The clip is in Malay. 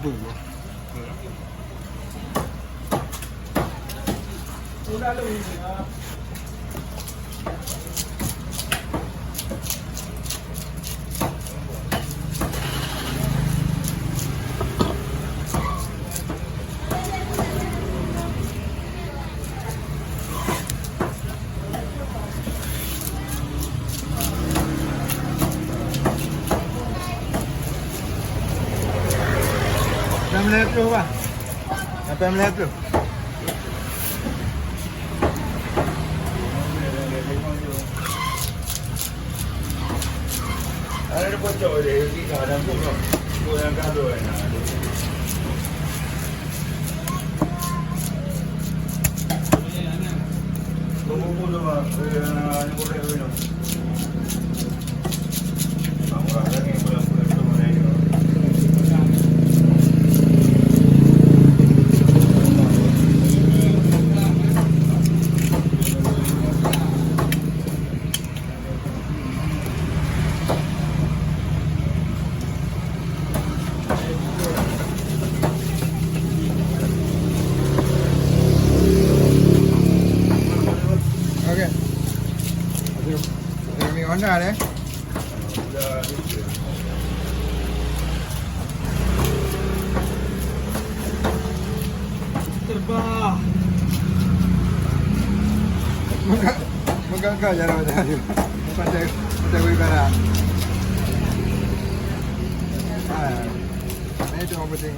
Dua. RM6 lah. RM8. Ada bocor dia, kita ada pun. Yang kado enak. Tunggu dulu, ini boleh minum. Kamu lagi boleh minum mana ini? Okey. Ada mi Honda deh. Terbang. Megangkan jalan macam tu. Macam beli barang. Ini tu yang penting.